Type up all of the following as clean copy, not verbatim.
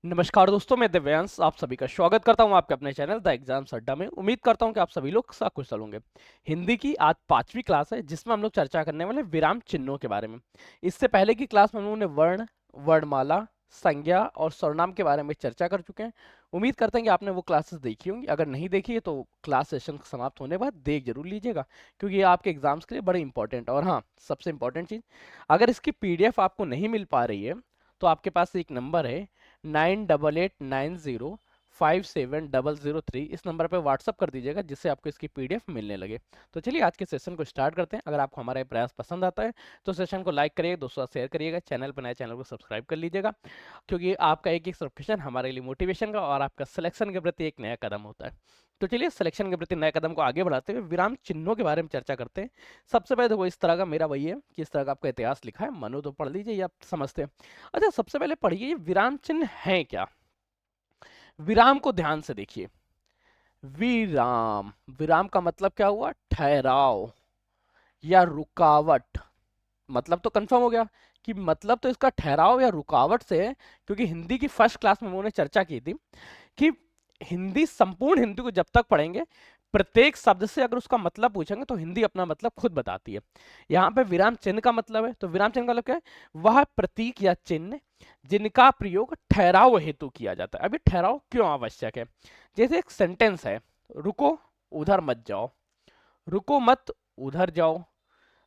नमस्कार दोस्तों, मैं दिव्यांश आप सभी का स्वागत करता हूं आपके अपने चैनल द एग्जाम्स अड्डा में। उम्मीद करता हूं कि आप सभी लोग सकुशल होंगे। हिंदी की आज 5वीं क्लास है जिसमें हम लोग चर्चा करने वाले विराम चिन्हों के बारे में। इससे पहले की क्लास में हम लोगों ने वर्ण, वर्णमाला, संज्ञा और सर्वनाम के बारे में चर्चा कर चुके हैं। उम्मीद करते हैं कि आपने वो क्लासेस देखी होंगी। अगर नहीं देखी है तो क्लास सेशन समाप्त होने के बाद देख जरूर लीजिएगा, क्योंकि ये आपके एग्जाम्स के लिए बड़े इंपॉर्टेंट है। और हाँ, सबसे इंपॉर्टेंट चीज़, अगर इसकी पीडीएफ आपको नहीं मिल पा रही है तो आपके पास एक नंबर है 9889057003। इस नंबर पर व्हाट्सअप कर दीजिएगा जिससे आपको इसकी पीडीएफ मिलने लगे। तो चलिए आज के सेशन को स्टार्ट करते हैं। अगर आपको हमारा ये प्रयास पसंद आता है तो सेशन को लाइक करिएगा, दोस्तों शेयर करिएगा, चैनल पर नए चैनल को सब्सक्राइब कर लीजिएगा, क्योंकि आपका एक एक सब्सक्रिप्शन हमारे लिए मोटिवेशन का और आपका सिलेक्शन के प्रति एक नया कदम होता है। तो चलिए सिलेक्शन के प्रति नए कदम को आगे बढ़ाते हुए विराम चिन्हों के बारे में चर्चा करते हैं। सबसे पहले देखो, इस तरह का मेरा वही है कि इस तरह का आपका इतिहास लिखा है, मनो तो पढ़ लीजिए, ये आप समझते हैं। अच्छा, सबसे पहले पढ़िए ये विराम चिन्ह है क्या। विराम को ध्यान से देखिए। विराम, विराम का मतलब क्या हुआ? ठहराव या रुकावट। मतलब तो कंफर्म हो गया कि मतलब तो इसका ठहराव या रुकावट से है, क्योंकि हिंदी की फर्स्ट क्लास में उन्होंने चर्चा की थी कि हिंदी, संपूर्ण हिंदी को जब तक पढ़ेंगे, प्रत्येक शब्द से अगर उसका मतलब पूछेंगे तो हिंदी अपना मतलब खुद बताती है। यहाँ पे विराम चिन्ह का मतलब है, तो विराम चिन्ह का मतलब क्या है? वह प्रतीक या चिन्ह जिनका प्रयोग ठहराव हेतु किया जाता है। अभी ठहराव क्यों आवश्यक है? जैसे एक सेंटेंस है, रुको उधर मत जाओ, रुको मत उधर जाओ।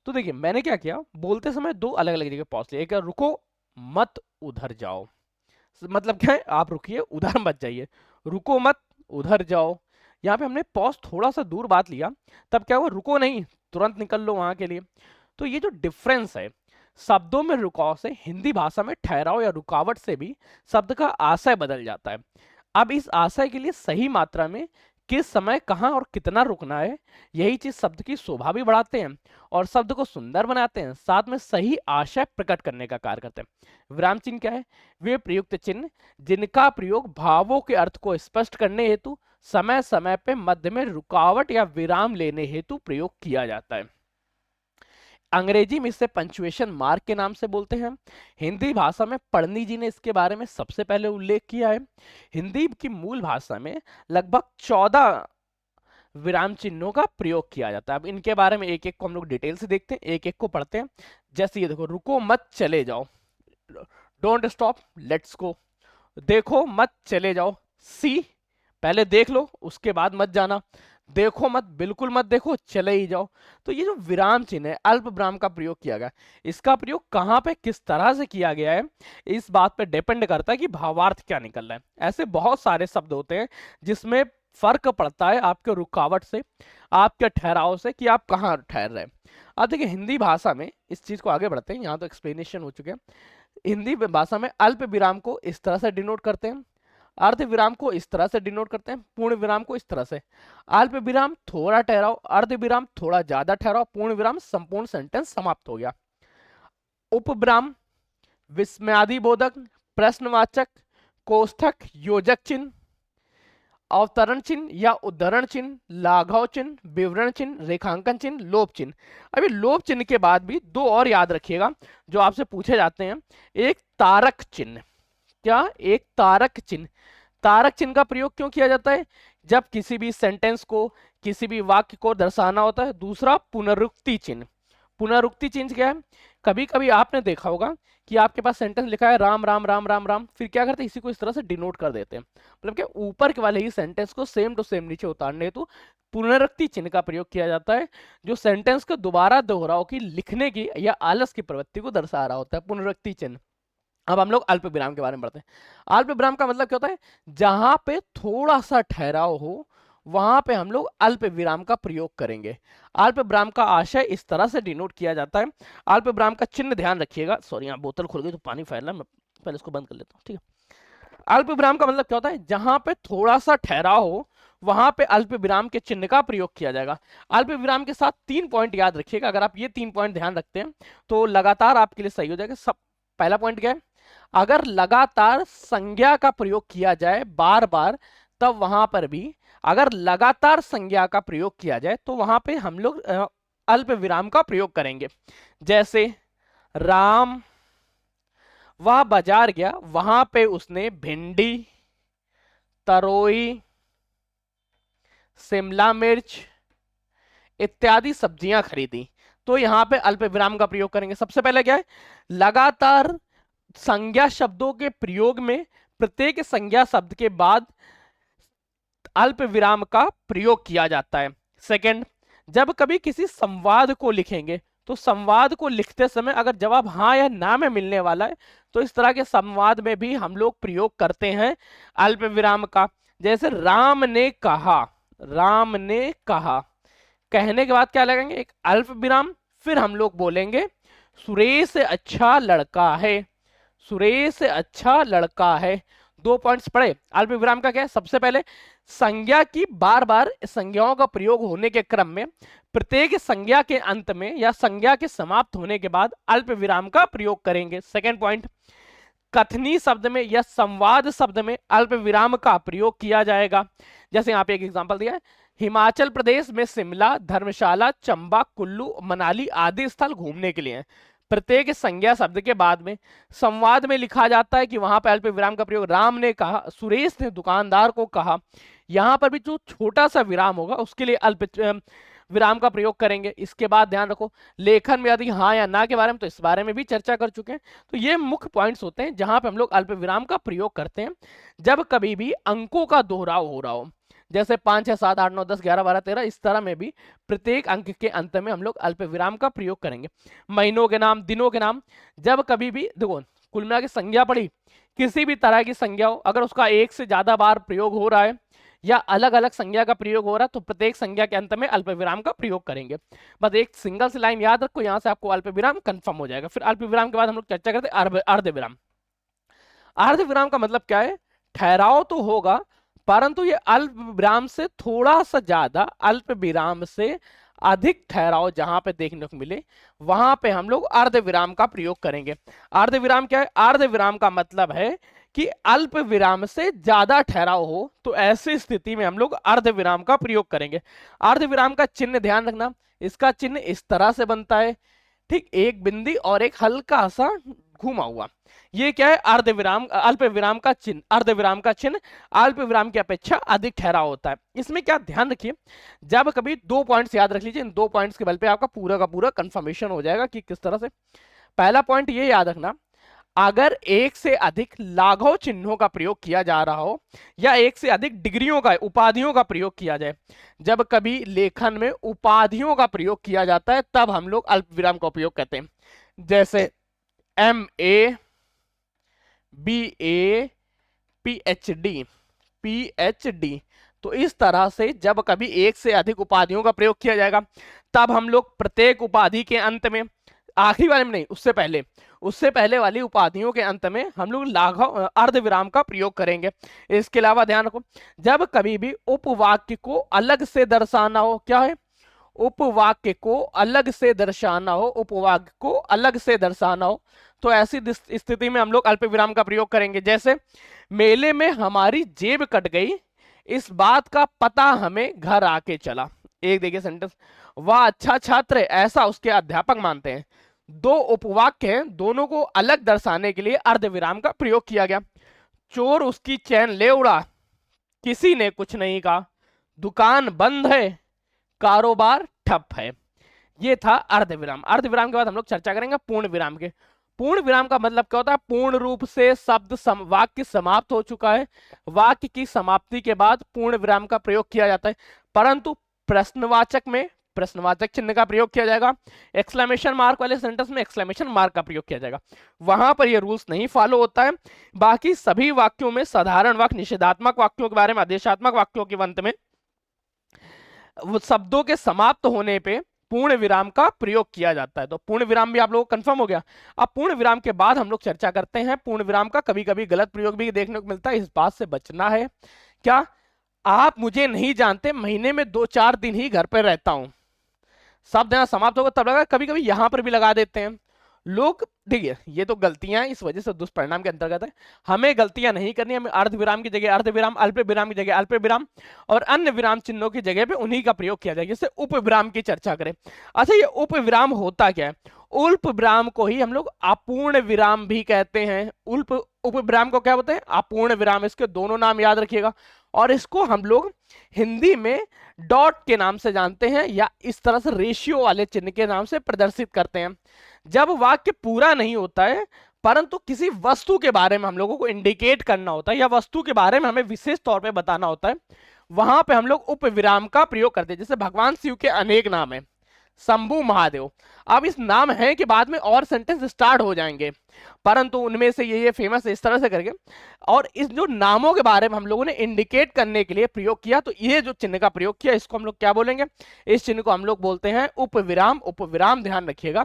तो देखिए मैंने क्या किया, बोलते समय दो अलग अलग जगह पॉज लिया। एक है रुको मत उधर जाओ, मतलब क्या है? आप रुकिए, उधर मत जाइए। रुको मत उधर जाओ, यहाँ पे हमने पॉज थोड़ा सा दूर बात लिया, तब क्या हुआ? रुको नहीं, तुरंत निकल लो वहां के लिए। तो ये जो डिफरेंस है शब्दों में रुकाव से, हिंदी भाषा में ठहराव या रुकावट से भी शब्द का आशय बदल जाता है। अब इस आशय के लिए सही मात्रा में किस समय कहाँ और कितना रुकना है, यही चीज शब्द की शोभा भी बढ़ाते हैं और शब्द को सुंदर बनाते हैं, साथ में सही आशय प्रकट करने का कार्य करते हैं। विराम चिन्ह क्या है? वे प्रयुक्त चिन्ह जिनका प्रयोग भावों के अर्थ को स्पष्ट करने हेतु समय समय पे मध्य में रुकावट या विराम लेने हेतु प्रयोग किया जाता है। अंग्रेजी में इसे पंचुएशन मार्क के नाम से बोलते हैं। हिंदी भाषा में पढ़नी जी ने इसके बारे में सबसे पहले उल्लेख किया है। हिंदी की मूल भाषा में लगभग 14 विराम चिन्हों का प्रयोग किया जाता है। अब इनके बारे में एक एक को हम लोग डिटेल से देखते हैं, एक एक को पढ़ते हैं। जैसे ये देखो, रुको मत चले जाओ, डोंट स्टॉप लेट्स गो। देखो मत चले जाओ, सी, पहले देख लो उसके बाद मत जाना। देखो मत, बिल्कुल मत देखो, चले ही जाओ। तो ये जो विराम चिन्ह है, अल्प विराम का प्रयोग किया गया, इसका प्रयोग कहाँ पे किस तरह से किया गया है, इस बात पे डिपेंड करता है कि भावार्थ क्या निकल रहा है। ऐसे बहुत सारे शब्द होते हैं जिसमें फर्क पड़ता है आपके रुकावट से, आपके ठहराव से, कि आप कहाँ ठहर रहे हैं। अब देखिए हिंदी भाषा में इस चीज को आगे बढ़ते हैं, यहाँ तो एक्सप्लेनेशन हो चुके हैं। हिंदी भाषा में अल्प विराम को इस तरह से डिनोट करते हैं, अर्ध विराम को इस तरह से डिनोट करते हैं, पूर्ण विराम को इस तरह से। अल्प विराम थोड़ा ठहराव, अर्ध विराम थोड़ा ज्यादा ठहराव, पूर्ण विराम संपूर्ण सेंटेंस समाप्त हो गया। उपविराम विस्मयादिबोधक, प्रश्नवाचक, कोष्ठक, योजक चिन्ह, अवतरण चिन्ह या उद्धरण चिन्ह, लाघव चिन्ह, विवरण चिन्ह, रेखांकन चिन्ह, लोप चिन्ह। अभी लोप चिन्ह के बाद भी दो और याद रखिएगा जो आपसे पूछे जाते हैं। एक तारक चिन्ह। क्या? एक तारक चिन्ह। तारक चिन्ह का प्रयोग क्यों किया जाता है? जब किसी भी सेंटेंस को, किसी भी वाक्य को दर्शाना होता है। दूसरा पुनरुक्ति चिन्ह। पुनरुक्ति चिन्ह क्या है? कभी कभी आपने देखा होगा कि आपके पास सेंटेंस लिखा है राम राम राम राम राम, फिर क्या करते हैं, इसी को इस तरह से डिनोट कर देते हैं। मतलब क्या, ऊपर के वाले ही सेंटेंस को सेम टू सेम नीचे उतारने हेतु पुनरुक्ति चिन्ह का प्रयोग किया जाता है, जो सेंटेंस को दोबारा दोहराव की, लिखने की या आलस की प्रवृत्ति को दर्शा रहा होता है, पुनरुक्ति चिन्ह। अब हम लोग अल्प विराम के बारे में पढ़ते हैं। अल्प विराम का मतलब क्या होता है? जहां पे थोड़ा सा ठहराव हो वहां पे हम लोग अल्प विराम का प्रयोग करेंगे। अल्प विराम का आशय इस तरह से डिनोट किया जाता है। अल्प विराम का चिन्ह ध्यान रखिएगा। सॉरी, यहाँ बोतल खुल गई तो पानी फैल रहा है, मैं पहले इसको बंद कर लेता हूँ, ठीक है। अल्प विराम का मतलब क्या होता है? जहां पे थोड़ा सा ठहराव हो वहां पे अल्प विराम के चिन्ह का प्रयोग किया जाएगा। अल्प विराम के साथ 3 पॉइंट याद रखिएगा। अगर आप ये 3 पॉइंट ध्यान रखते हैं तो लगातार आपके लिए सही हो जाएगा। सब, पहला पॉइंट क्या है? अगर लगातार संज्ञा का प्रयोग किया जाए बार बार, तब वहां पर भी, अगर लगातार संज्ञा का प्रयोग किया जाए तो वहां पे हम लोग अल्प विराम का प्रयोग करेंगे। जैसे राम, वह बाजार गया, वहां पे उसने भिंडी, तरोई, शिमला मिर्च इत्यादि सब्जियां खरीदी। तो यहां पे अल्प विराम का प्रयोग करेंगे। सबसे पहले क्या है, लगातार संज्ञा शब्दों के प्रयोग में प्रत्येक संज्ञा शब्द के बाद अल्प विराम का प्रयोग किया जाता है। सेकंड, जब कभी किसी संवाद को लिखेंगे तो संवाद को लिखते समय अगर जवाब हाँ या ना में मिलने वाला है तो इस तरह के संवाद में भी हम लोग प्रयोग करते हैं अल्प विराम का। जैसे राम ने कहा, राम ने कहा, कहने के बाद क्या लगाएंगे, एक अल्प विराम, फिर हम लोग बोलेंगे सुरेश अच्छा लड़का है, सुरेश अच्छा लड़का है। 2 पॉइंट्स पढ़े। अल्प विराम का क्या है, सबसे पहले संज्ञा की बार बार संज्ञाओं का प्रयोग होने के क्रम में प्रत्येक संज्ञा के अंत में या संज्ञा के समाप्त होने के बाद अल्प विराम का प्रयोग करेंगे। सेकंड पॉइंट, कथनी शब्द में या संवाद शब्द में अल्प विराम का प्रयोग किया जाएगा। जैसे यहाँ पे एक एग्जांपल दिया है, हिमाचल प्रदेश में शिमला, धर्मशाला, चंबा, कुल्लू, मनाली आदि स्थल घूमने के लिए हैं। प्रत्येक संज्ञा शब्द के बाद में संवाद में लिखा जाता है कि वहां पर अल्प विराम का प्रयोग। राम ने कहा, सुरेश ने दुकानदार को कहा, यहां पर भी जो छोटा सा विराम होगा उसके लिए अल्प विराम का प्रयोग करेंगे। इसके बाद ध्यान रखो, लेखन में यदि हाँ या ना के बारे में, तो इस बारे में भी चर्चा कर चुके हैं। तो ये मुख्य पॉइंट्स होते हैं जहां पे हम लोग अल्प विराम का प्रयोग करते हैं जब कभी भी अंकों का दोहराव हो रहा हो। जैसे 5, 6, 7, 8, 9, 10, 11, 12, 13, इस तरह में भी प्रत्येक अंक के अंत में हम लोग अल्प विराम का प्रयोग करेंगे। महीनों के नाम, दिनों के नाम, जब कभी भी देखो कुल मिला के संज्ञा पढ़ी, किसी भी तरह की संज्ञा हो, अगर उसका एक से ज्यादा बार प्रयोग हो रहा है या अलग अलग संज्ञा का प्रयोग हो रहा है तो प्रत्येक संज्ञा के अंत में अल्प विराम का प्रयोग करेंगे। बस एक सिंगल सी लाइन याद रखो, यहां से आपको अल्प विराम कंफर्म हो जाएगा। फिर अल्प विराम के बाद हम लोग चर्चा करते हैं अर्ध विराम। अर्ध विराम का मतलब क्या है, ठहराव तो होगा परंतु ये अल्प विराम से थोड़ा सा ज्यादा, अल्प विराम से अधिक ठहराव जहां पे देखने को मिले वहां पे हम लोग अर्ध विराम का प्रयोग करेंगे। अर्ध विराम क्या है, अर्ध विराम का मतलब है कि अल्प विराम से ज्यादा ठहराव हो, तो ऐसी स्थिति में हम लोग अर्ध विराम का प्रयोग करेंगे। अर्ध विराम का चिन्ह ध्यान रखना, इसका चिन्ह इस तरह से बनता है, ठीक, एक बिंदी और एक हल्का सा घुमा हुआ। ये क्या है, अर्ध विराम, अल्प विराम का चिन्ह। अर्ध विराम का चिन्ह अल्प विराम की अपेक्षा अधिक ठहराव होता है। इसमें क्या ध्यान रखिए, जब कभी 2 पॉइंट्स याद रख लीजिए, इन 2 पॉइंट्स के बल पे आपका पूरा का पूरा कंफर्मेशन हो जाएगा कि किस तरह से। पहला पॉइंट ये याद रखना, अगर एक से अधिक लाघव चिन्हों का प्रयोग किया जा रहा हो या एक से अधिक डिग्रियों का, उपाधियों का प्रयोग किया जाए, जब कभी लेखन में उपाधियों का प्रयोग किया जाता है तब हम लोग अल्प विराम का उपयोग करते हैं। जैसे MA, BA, PhD, PhD, तो इस तरह से जब कभी एक से अधिक उपाधियों का प्रयोग किया जाएगा तब हम लोग प्रत्येक उपाधि के अंत में, आखिरी वाले में नहीं, उससे पहले वाली उपाधियों के अंत में हम लोग लाघव अर्ध विराम का प्रयोग करेंगे। इसके अलावा ध्यान रखो, जब कभी भी उपवाक्य को अलग से दर्शाना हो, क्या है, उपवाक्य को अलग से दर्शाना हो, उपवाक्य को अलग से दर्शाना हो, तो ऐसी स्थिति में हम लोग अल्प विराम का प्रयोग करेंगे। जैसे मेले में हमारी जेब कट गई, इस बात का पता हमें घर आके चला। एक देखिए सेंटेंस, वह अच्छा छात्र है ऐसा उसके अध्यापक मानते हैं। 2 उपवाक्य हैं, दोनों को अलग दर्शाने के लिए अर्ध विराम का प्रयोग किया गया। चोर उसकी चैन ले उड़ा, किसी ने कुछ नहीं कहा, दुकान बंद है, कारोबार ठप है। ये था अर्ध विराम। अर्ध विराम के बाद हम लोग चर्चा करेंगे पूर्ण विराम के। पूर्ण विराम का मतलब क्या होता है, पूर्ण रूप से शब्द वाक्य समाप्त हो चुका है, वाक्य की समाप्ति के बाद पूर्ण विराम का प्रयोग किया जाता है, परंतु प्रश्नवाचक में प्रश्नवाचक चिन्ह का प्रयोग किया जाएगा, एक्सक्लेमेशन मार्क वाले सेंटेंस में एक्सक्लेमेशन मार्क का प्रयोग किया जाएगा। वहां पर ये रूल्स नहीं फॉलो होता है। बाकी सभी वाक्यों में, साधारण वाक्य, निषेधात्मक वाक्यों के बारे में, आदेशात्मक वाक्यों के अंत में शब्दों के समाप्त होने पे पूर्ण विराम का प्रयोग किया जाता है। तो पूर्ण विराम भी आप लोगों को कंफर्म हो गया। अब पूर्ण विराम के बाद हम लोग चर्चा करते हैं पूर्ण विराम का कभी कभी गलत प्रयोग भी देखने को मिलता है, इस बात से बचना है। क्या, आप मुझे नहीं जानते, महीने में 2-4 दिन ही घर पर रहता हूं। शब्द यहां समाप्त होगा तब लगा, कभी कभी यहां पर भी लगा देते हैं, लोग देखिए, ये तो गलतियां इस वजह से दुष्परिणाम के अंतर्गत है। हमें गलतियां नहीं करनी, हमें अर्ध विराम की जगह अर्ध विराम, अल्प विराम की जगह अल्प विराम और अन्य विराम चिन्हों की जगह पे उन्हीं का प्रयोग किया जाए। जैसे उप विराम की चर्चा करें। अच्छा, ये उप विराम होता क्या है? उल्प विराम को ही हम लोग अपूर्ण विराम भी कहते हैं। उल्प उप विराम को क्या बोलते हैं? अपूर्ण विराम। इसके दोनों नाम याद रखिएगा। और इसको हम लोग हिंदी में डॉट के नाम से जानते हैं, या इस तरह से रेशियो वाले चिन्ह के नाम से प्रदर्शित करते हैं। जब वाक्य पूरा नहीं होता है परंतु किसी वस्तु के बारे में हम लोगों को इंडिकेट करना होता है, या वस्तु के बारे में हमें विशेष तौर पे बताना होता है, वहां पे हम लोग उप विराम का प्रयोग करते हैं। जैसे भगवान शिव के अनेक नाम है, शंभु महादेव। अब इस नाम है कि बाद में और सेंटेंस स्टार्ट हो जाएंगे, परंतु उनमें से ये फेमस है इस तरह से करके। और इस जो नामों के बारे में हम लोगों ने इंडिकेट करने के लिए प्रयोग किया, तो ये जो चिन्ह का प्रयोग किया इसको हम लोग क्या बोलेंगे? इस चिन्ह को हम लोग बोलते हैं उपविराम। उपविराम ध्यान रखिएगा,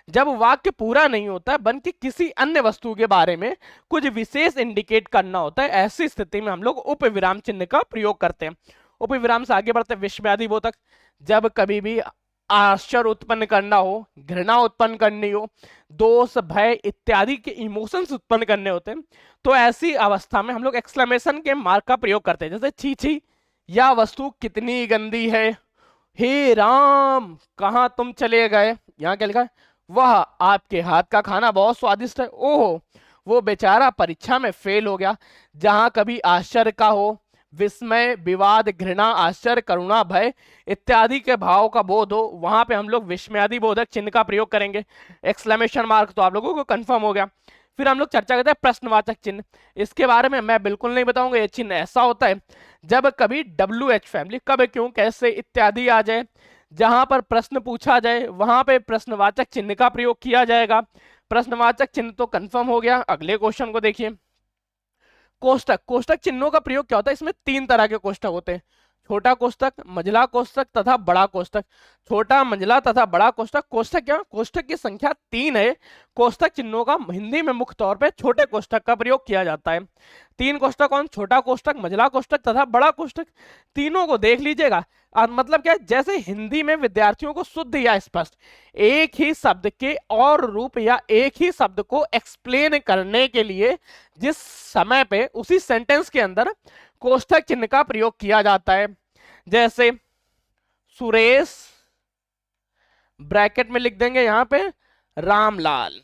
जब वाक्य पूरा नहीं होता है बल्कि किसी अन्य वस्तु के बारे में कुछ विशेष इंडिकेट करना होता है, ऐसी स्थिति में हम लोग उपविराम चिन्ह का प्रयोग करते हैं। उपविराम से आगे बढ़ते हैं विस्मयादिबोधक। जब कभी भी आश्चर्य उत्पन्न करना हो, घृणा उत्पन्न करनी हो, दोष भय इत्यादि के इमोशंस उत्पन्न करने होते हैं, तो ऐसी अवस्था में हम लोग एक्सक्लेमेशन के मार्क का प्रयोग करते हैं। जैसे छी छी, यह वस्तु कितनी गंदी है, हे राम कहाँ तुम चले गए। यहाँ क्या लिखा है? वह आपके हाथ का खाना बहुत स्वादिष्ट है, ओह वो बेचारा परीक्षा में फेल हो गया। जहां कभी आश्चर्य का हो, विस्मय, विवाद, घृणा, आश्चर्य, करुणा, भय इत्यादि के भाव का बोध हो, वहां पे हम लोग विस्मयादि बोधक चिन्ह का प्रयोग करेंगे। एक्सक्लेमेशन मार्क तो आप लोगों को कंफर्म हो गया। फिर हम लोग चर्चा करते हैं प्रश्नवाचक चिन्ह। इसके बारे में मैं बिल्कुल नहीं बताऊंगा। ये चिन्ह ऐसा होता है जब कभी WH फैमिली, कब, क्यों, कैसे इत्यादि आ जाए, जहां पर प्रश्न पूछा जाए वहां पे प्रश्नवाचक चिन्ह का प्रयोग किया जाएगा। प्रश्नवाचक चिन्ह तो कंफर्म हो गया। अगले क्वेश्चन को देखिए। कोष्टक। कोष्टक चिन्हों का प्रयोग क्या होता है? इसमें 3 तरह के कोष्टक होते हैं, छोटा कोष्टक, मंझला कोष्टक तथा बड़ा कोष्टक। छोटा, मंझला तथा बड़ा कोष्टक। कोष्टक क्या? कोष्टक की संख्या 3 है। कोष्टक चिन्हों का हिंदी में मुख्य तौर पे छोटे कोष्टक का प्रयोग किया जाता है। 3 कोष्टक कौन? छोटा कोष्टक, मंझला कोष्टक तथा बड़ा कोष्टक। तीनों को देख लीजिएगा। और मतलब क्या है? जैसे हिंदी में विद्यार्थियों को शुद्ध या स्पष्ट एक ही शब्द के और रूप या एक ही शब्द को एक्सप्लेन करने के लिए जिस समय पे उसी सेंटेंस के अंदर कोष्टक चिन्ह का प्रयोग किया जाता है, जैसे सुरेश, ब्रैकेट में लिख देंगे यहां पे रामलाल,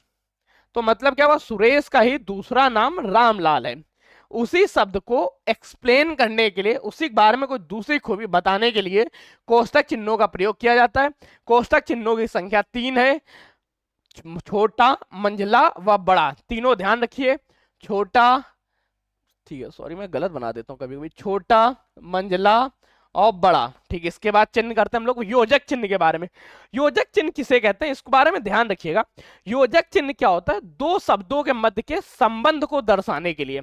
तो मतलब क्या हुआ? सुरेश का ही दूसरा नाम रामलाल है। उसी शब्द को एक्सप्लेन करने के लिए, उसी बारे में कोई दूसरी खूबी बताने के लिए कोष्टक चिन्हों का प्रयोग किया जाता है। कोष्टक चिन्हों की संख्या 3 है, छोटा, मंझला व बड़ा। तीनों ध्यान रखिए। छोटा, ठीक है सॉरी मैं गलत बना देता हूं कभी कभी, छोटा, मंझला और बड़ा। ठीक है, इसके बाद चिन्ह करते हैं हम लोग योजक चिन्ह के बारे में। योजक चिन्ह किसे कहते हैं इसके बारे में ध्यान रखिएगा। योजक चिन्ह क्या होता है? दो शब्दों के मध्य के संबंध को दर्शाने के लिए,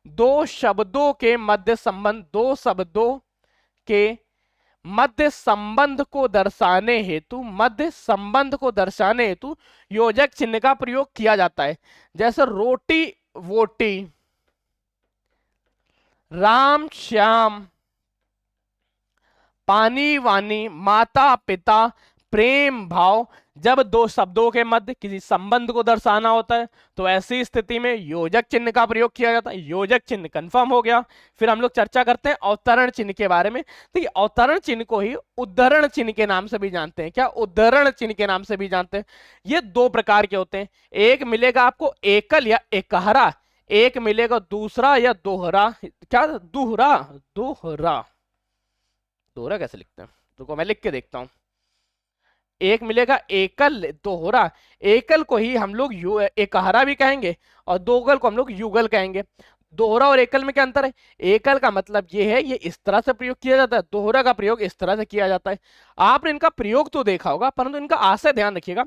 दो शब्दों के मध्य संबंध, दो शब्दों के मध्य संबंध को दर्शाने हेतु, मध्य संबंध को दर्शाने हेतु योजक चिन्ह का प्रयोग किया जाता है। जैसे रोटी वोटी, राम श्याम, पानी वानी, माता पिता, प्रेम भाव। जब दो शब्दों के मध्य किसी संबंध को दर्शाना होता है तो ऐसी स्थिति में योजक चिन्ह का प्रयोग किया जाता है। योजक चिन्ह कंफर्म हो गया। फिर हम लोग चर्चा करते हैं अवतरण चिन्ह के बारे में। तो ये अवतरण चिन्ह को ही उद्धरण चिन्ह के नाम से भी जानते हैं। क्या? उद्धरण चिन्ह के नाम से भी जानते हैं। ये 2 प्रकार के होते हैं। एक मिलेगा आपको एकल या एकहरा, एक मिलेगा दूसरा या दोहरा। क्या? दोहरा। दोहरा, दोहरा कैसे लिखते हैं? रुको मैं लिख के देखता हूं। एक मिलेगा एकल, दोहरा। एकल को ही हम लोग एकहरा भी कहेंगे और दोगल को हम लोग युगल कहेंगे। दोहरा और एकल में क्या अंतर है? एकल का मतलब ये है ये इस तरह से प्रयोग किया जाता है, दोहरा का प्रयोग इस तरह से किया जाता है। आपने इनका प्रयोग तो देखा होगा परंतु इनका आशय ध्यान रखिएगा।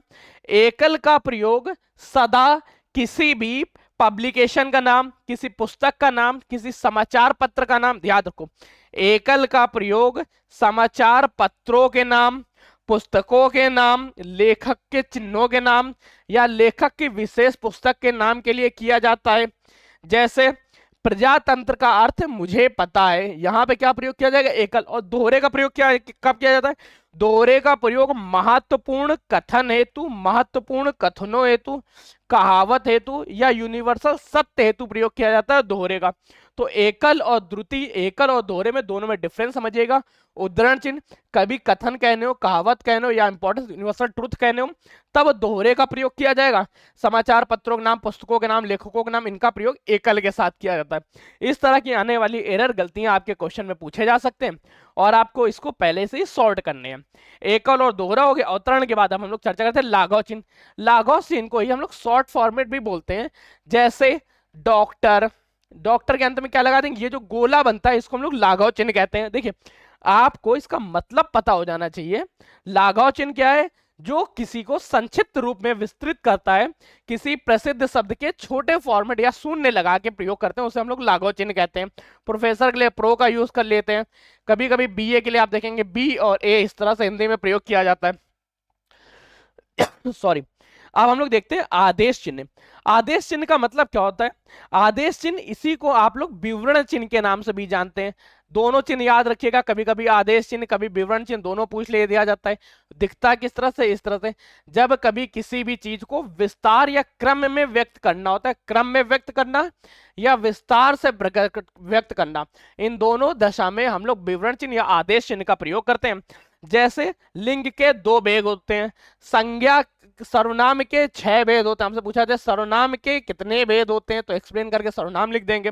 एकल का प्रयोग सदा किसी भी पब्लिकेशन का नाम, किसी पुस्तक का नाम, किसी समाचार पत्र का नाम, याद रखो एकल का प्रयोग समाचार पत्रों के नाम, पुस्तकों के नाम, लेखक के चिन्हों के नाम या लेखक की विशेष पुस्तक के नाम के लिए किया जाता है। जैसे प्रजातंत्र का अर्थ मुझे पता है, यहां पे क्या प्रयोग किया जाएगा, एकल। और दोहरे का प्रयोग क्या कब किया जाता है, दोहरे का प्रयोग महत्वपूर्ण कथन हेतु, महत्वपूर्ण कथनों हेतु, कहावत हेतु या यूनिवर्सल सत्य हेतु प्रयोग किया जाता है दोहरे का। तो एकल और द्रुति, एकल और दोहरे में दोनों में डिफरेंस समझिएगा। उद्धरण चिन्ह कभी कथन कहने हो, कहावत कहने हो या इंपॉर्टेंट यूनिवर्सल ट्रुथ कहने हो, तब दोहरे का प्रयोग किया जाएगा। समाचार पत्रों के नाम, पुस्तकों के नाम, लेखकों के नाम, इनका प्रयोग एकल के साथ किया जाता है। इस तरह की आने वाली एरर गलतियां आपके क्वेश्चन में पूछे जा सकते हैं और आपको इसको पहले से ही सॉर्ट करने हैं। एकल और दोहरा हो गया। अवतरण के बाद हम लोग चर्चा करते हैं लाघव चिन्ह। लाघव चिन्ह को ही हम लोग शॉर्ट फॉर्मेट भी बोलते हैं, जैसे डॉक्टर, डॉक्टर के अंत में क्या लगा देंगे, ये जो गोला बनता है इसको हम लोग लाघव चिन्ह कहते हैं। देखिए आपको इसका मतलब पता हो जाना चाहिए। लाघव चिन्ह क्या है, जो किसी को संक्षिप्त रूप में विस्तृत करता है, किसी प्रसिद्ध शब्द के छोटे फॉर्मेट या शून्य लगा के प्रयोग करते हैं, उसे हम लोग लाघव चिन्ह कहते हैं। प्रोफेसर के लिए प्रो का यूज कर लेते हैं, कभी कभी बीए के लिए आप देखेंगे बी और ए इस तरह से हिंदी में प्रयोग किया जाता है। सॉरी। अब हम लोग देखते हैं आदेश चिन्ह। आदेश चिन्ह का मतलब क्या होता है, आदेश चिन्ह इसी को आप लोग विवरण चिन्ह के नाम से भी जानते हैं। दोनों चिन्ह याद रखिएगा, कभी कभी आदेश चिन्ह कभी विवरण चिन्ह दोनों पूछ ले दिया जाता है। दिखता किस तरह से, इस तरह से। जब कभी किसी भी चीज को विस्तार या क्रम में व्यक्त करना होता है, क्रम में व्यक्त करना या विस्तार से व्यक्त करना, इन दोनों दशा में हम लोग विवरण चिन्ह या आदेश चिन्ह का प्रयोग करते हैं। जैसे लिंग के 2 भेद होते हैं, संज्ञा सर्वनाम के 6 भेद होते हैं। हमसे पूछा जाए सर्वनाम के कितने भेद होते हैं, तो एक्सप्लेन करके सर्वनाम लिख देंगे।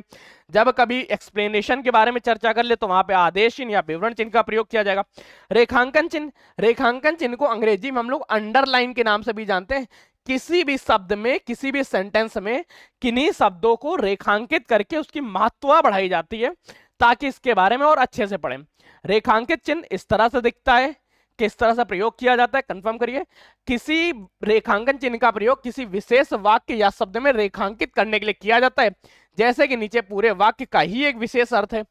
जब कभी एक्सप्लेनेशन के बारे में चर्चा कर ले तो वहां पे आदेश चिन्ह या विवरण चिन्ह का प्रयोग किया जाएगा। रेखांकन चिन्ह, रेखांकन चिन्ह को अंग्रेजी में हम लोग अंडरलाइन के नाम से भी जानते हैं। किसी भी शब्द में, किसी भी सेंटेंस में किन्हीं शब्दों को रेखांकित करके उसकी महत्ता बढ़ाई जाती है ताकि इसके बारे में और अच्छे से पढ़ें। रेखांकित चिन्ह इस तरह से दिखता है, किस तरह से प्रयोग किया जाता है कंफर्म करिए। किसी रेखांकन चिन्ह का प्रयोग किसी विशेष वाक्य या शब्द में रेखांकित करने के लिए किया जाता है, जैसे कि नीचे पूरे वाक्य का ही एक विशेष अर्थ है।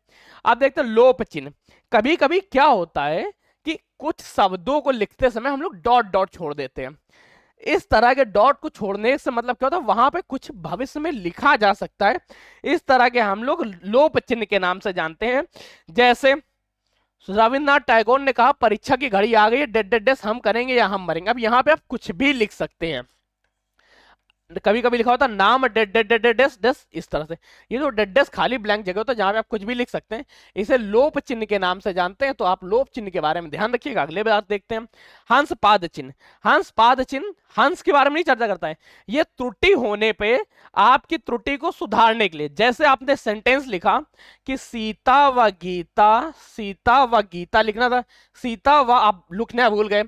आप देखते हैं लोप चिन्ह। कभी कभी क्या होता है कि कुछ शब्दों को लिखते समय हम लोग डॉट डॉट छोड़ देते हैं। इस तरह के डॉट को छोड़ने से मतलब क्या होता है, वहां पे कुछ भविष्य में लिखा जा सकता है। इस तरह के हम लोग लोप चिन्ह के नाम से जानते हैं। जैसे रविन्द्रनाथ टैगोर ने कहा परीक्षा की घड़ी आ गई है, डेड डेड डेस हम करेंगे या हम मरेंगे। अब यहाँ पे आप कुछ भी लिख सकते हैं। कभी कभी लिखा होता है नाम डेड डेड डेड डेस डेस, इस तरह से। ये जो डेड डेस खाली ब्लैंक जगह होता है जहां पे आप कुछ भी लिख सकते हैं, इसे लोप चिन्ह के नाम से जानते हैं। तो आप लोप चिन्ह के बारे में ध्यान रखिएगा। अगले बार देखते हैं हंस पाद चिन्ह। हंस पाद चिन्ह हंस के बारे में नहीं चर्चा करता है, ये त्रुटि होने पे आपकी त्रुटि को सुधारने के लिए। जैसे आपने सेंटेंस लिखा कि सीता व गीता, सीता व गीता लिखना था, सीता व आप लिखना भूल गए,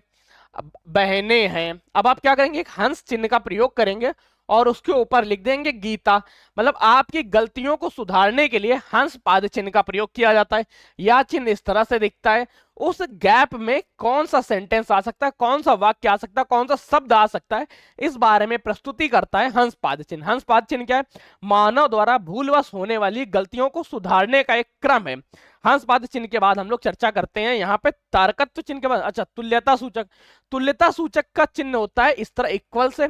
बहनें हैं। अब आप क्या करेंगे, एक हंस चिन्ह का प्रयोग करेंगे और उसके ऊपर लिख देंगे गीता। मतलब आपकी गलतियों को सुधारने के लिए हंस पाद चिन्ह का प्रयोग किया जाता है। यह चिन्ह इस तरह से दिखता है। उस गैप में कौन सा सेंटेंस आ सकता है, कौन सा वाक्य आ सकता है, कौन सा शब्द आ सकता है, इस बारे में प्रस्तुति करता है हंस पाद चिन्ह। हंस पाद चिन्ह क्या है, मानव द्वारा भूलवश होने वाली गलतियों को सुधारने का एक क्रम है। हंस पाद चिन्ह के बाद हम लोग चर्चा करते हैं यहाँ पे तारकत्व चिन्ह के बाद। अच्छा, तुल्यता सूचक। तुल्यता सूचक का चिन्ह होता है इस तरह इक्वल से,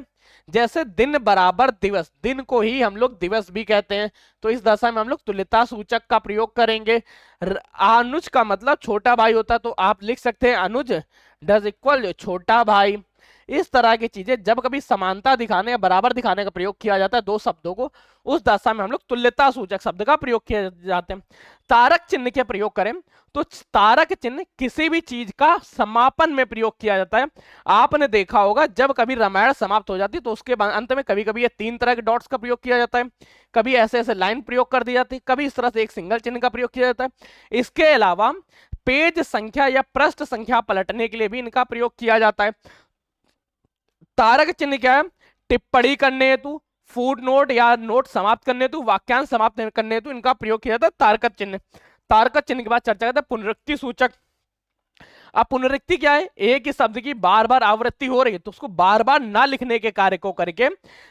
जैसे दिन बराबर दिवस, दिन को ही हम लोग दिवस भी कहते हैं। तो इस दशा में हम लोग तुल्यता सूचक का प्रयोग करेंगे। अनुज का मतलब छोटा भाई होता है, तो आप लिख सकते हैं अनुज डज इक्वल छोटा भाई। इस तरह की चीजें जब कभी समानता दिखाने या बराबर दिखाने का प्रयोग किया जाता है दो शब्दों को, उस दशा में हम लोग तुल्यता सूचक शब्द का प्रयोग किए जाते हैं। तारक चिन्ह के प्रयोग करें तो तारक चिन्ह किसी भी चीज का समापन में प्रयोग किया जाता है। आपने देखा होगा जब कभी रामायण समाप्त हो जाती है तो उसके अंत में कभी कभी ये 3 तरह के डॉट्स का प्रयोग किया जाता है, कभी ऐसे ऐसे लाइन प्रयोग कर दी जाती है, कभी इस तरह से एक सिंगल चिन्ह का प्रयोग किया जाता है। इसके अलावा पेज संख्या या पृष्ठ संख्या पलटने के लिए भी इनका प्रयोग किया जाता है। तारक चिन्ह क्या है, टिप्पणी करने हेतु, फुट नोट या नोट समाप्त करने हेतु, वाक्यांश समाप्त करने हेतु इनका प्रयोग किया जाता है तारक चिन्ह। तारक चिन्ह के बाद चर्चा करते हैं पुनरुक्ति सूचक। अब पुनरुक्ति क्या है, एक ही शब्द की बार बार आवृत्ति हो रही है तो उसको बार बार ना लिखने के कार्य को करके,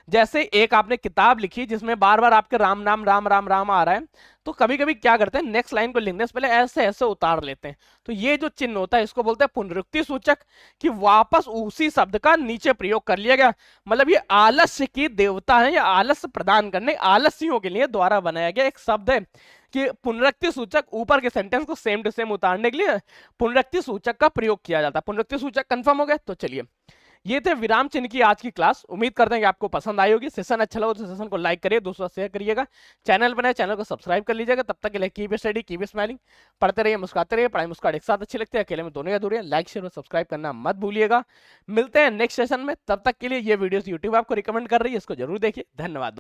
जैसे एक आपने किताब लिखी जिसमें बार बार आपके राम नाम राम राम राम आ रहा है, तो कभी कभी क्या करते हैं नेक्स्ट लाइन को लिखने से पहले ऐसे ऐसे उतार लेते हैं, तो ये जो चिन्ह होता है इसको बोलते हैं पुनरुक्ति सूचक, कि वापस उसी शब्द का नीचे प्रयोग कर लिया गया। मतलब ये आलस्य की देवता है, या आलस्य प्रदान करने, आलस्यों के लिए द्वारा बनाया गया एक शब्द है, कि पुनरुक्ति सूचक ऊपर के सेंटेंस को सेम टू सेम उतारने के लिए पुनरुक्ति सूचक का प्रयोग किया जाता है। पुनरुक्ति सूचक कंफर्म हो गया। तो चलिए, ये थे विराम चिन्ह की आज की क्लास। उम्मीद करते हैं कि आपको पसंद आई होगी। सेशन अच्छा लगा तो सेशन को लाइक करिए, दोस्तों शेयर करिएगा, चैनल बनाए चैनल को सब्सक्राइब कर लीजिएगा। तब तक के लिए कीप स्टडी कीप स्माइलिंग, पढ़ते रहिए मुस्कुराते रहिए। पढ़ाई मुस्कुराहट एक साथ अच्छी लगती है, अकेले में दोनों अधूरे हैं। लाइक शेयर और सब्सक्राइब करना मत भूलिएगा। मिलते हैं नेक्स्ट सेशन में, तब तक के लिए ये वीडियोस यूट्यूब आपको रिकमेंड कर रही है, इसको जरूर देखिए। धन्यवाद।